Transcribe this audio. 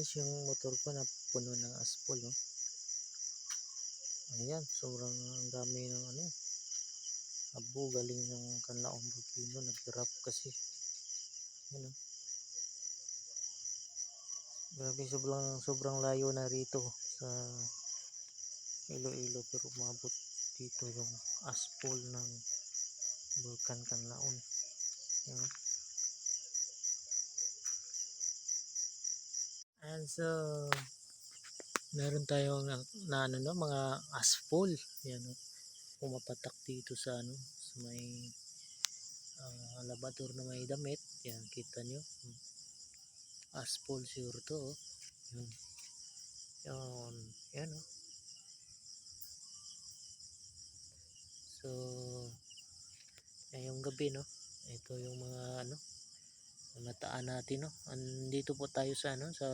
guys, yung motor ko na puno ng aspol, oh. Ayan, sobrang dami ng abo galing ng Canlaon Volcano, nag-drop kasi. Ayan, oh. Grabe, sobrang layo na rito sa Iloilo, pero umabot dito yung aspol ng Vulcan Canlaon. Ayan. And so meron tayong mga aspol. Yan, oh. Pumapatak dito sa sa may labador na may damit. Yan, kita nyo. Aspol sure to, oh. Yan. Yan, oh. So ngayong gabi, no, ito yung mga nataan natin, no. Andito po tayo sa sa